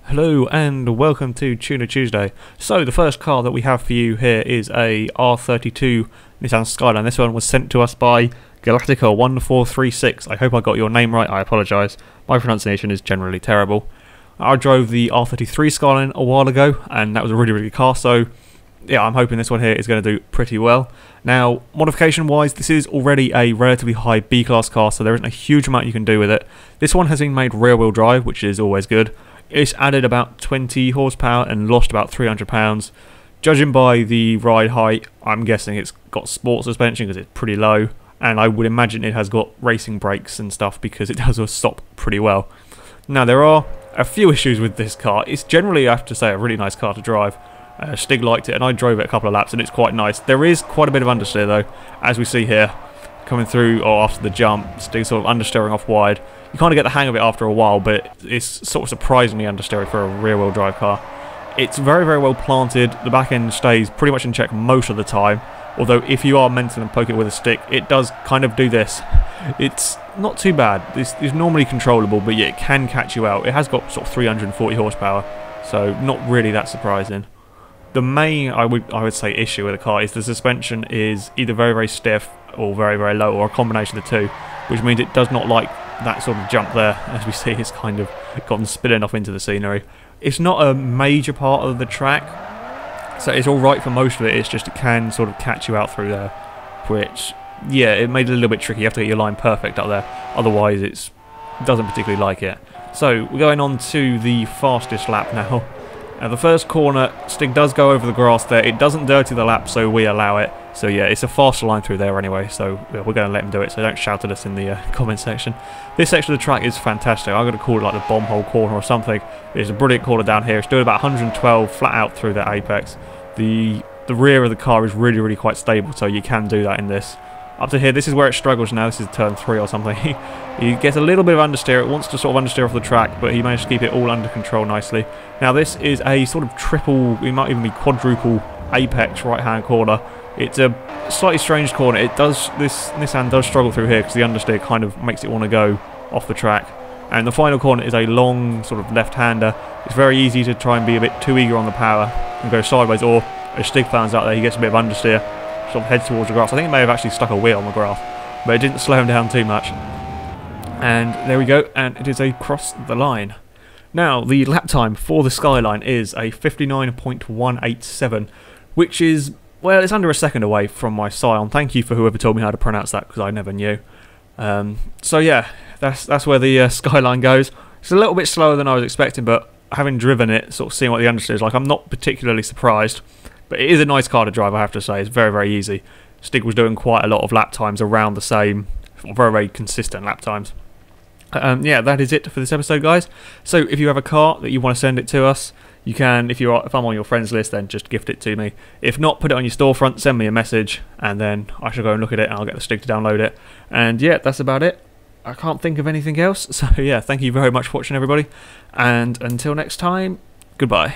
Hello and welcome to Tuner Tuesday. So the first car that we have for you here is a R32 Nissan Skyline. This one was sent to us by Galactica1436. I hope I got your name right, I apologise. My pronunciation is generally terrible. I drove the R33 Skyline a while ago and that was a really good car, so yeah, I'm hoping this one here is going to do pretty well. Now, modification wise, this is already a relatively high B-class car, so there isn't a huge amount you can do with it. This one has been made rear wheel drive, which is always good. It's added about 20 horsepower and lost about 300 pounds. Judging by the ride height, I'm guessing it's got sport suspension because it's pretty low, and I would imagine it has got racing brakes and stuff because it does stop pretty well. Now, there are a few issues with this car. It's generally, I have to say, a really nice car to drive. Stig liked it and I drove it a couple of laps and it's quite nice. There is quite a bit of understeer though, as we see here, coming through or after the jump. Stig sort of understeering off wide. You kind of get the hang of it after a while, but it's sort of surprisingly understeery for a rear-wheel drive car. It's very well planted. The back end stays pretty much in check most of the time, although if you are meant to poke it with a stick, it does kind of do this. It's not too bad. This is normally controllable, but yeah, it can catch you out. It has got sort of 340 horsepower, so not really that surprising. The main, I would say, issue with the car is the suspension is either very stiff or very low, or a combination of the two, which means it does not like that sort of jump there. As we see, it's kind of gotten spilling off into the scenery. It's not a major part of the track, so it's alright for most of it. It's just it can sort of catch you out through there, which, yeah, it made it a little bit tricky. You have to get your line perfect up there, otherwise it doesn't particularly like it. So we're going on to the fastest lap now. Now the first corner, Stig does go over the grass there. It doesn't dirty the lap, so we allow it. So yeah, it's a faster line through there anyway, so yeah, we're going to let him do it, so don't shout at us in the comment section. This section of the track is fantastic. I'm going to call it like the bomb hole corner or something. It's a brilliant corner down here. It's doing about 112 flat out through the apex. The rear of the car is really quite stable, so you can do that in this. Up to here, this is where it struggles now. This is turn 3 or something. He gets a little bit of understeer. It wants to sort of understeer off the track, but he managed to keep it all under control nicely. Now this is a sort of triple, it might even be quadruple apex right-hand corner. It's a slightly strange corner. This Nissan does struggle through here because the understeer kind of makes it want to go off the track. And the final corner is a long sort of left-hander. It's very easy to try and be a bit too eager on the power and go sideways, or as Stig finds out there, he gets a bit of understeer, sort of heads towards the grass. I think it may have actually stuck a wheel on the grass, but it didn't slow him down too much. And there we go, and it is a cross the line. Now, the lap time for the Skyline is a 59.187, which is, well, it's under a second away from my scion. Thank you for whoever told me how to pronounce that, because I never knew. So yeah, that's where the Skyline goes. It's a little bit slower than I was expecting, but having driven it, sort of seeing what the understeer is like, I'm not particularly surprised. But it is a nice car to drive, I have to say. It's very easy. Stig was doing quite a lot of lap times around the same, very consistent lap times. Yeah, that is it for this episode, guys. So if you have a car that you want to send it to us, you can. If I'm on your friends list, then just gift it to me. If not, put it on your storefront, send me a message, and then I shall go and look at it, and I'll get the Stig to download it. And yeah, that's about it. I can't think of anything else. So yeah, thank you very much for watching, everybody. And until next time, goodbye.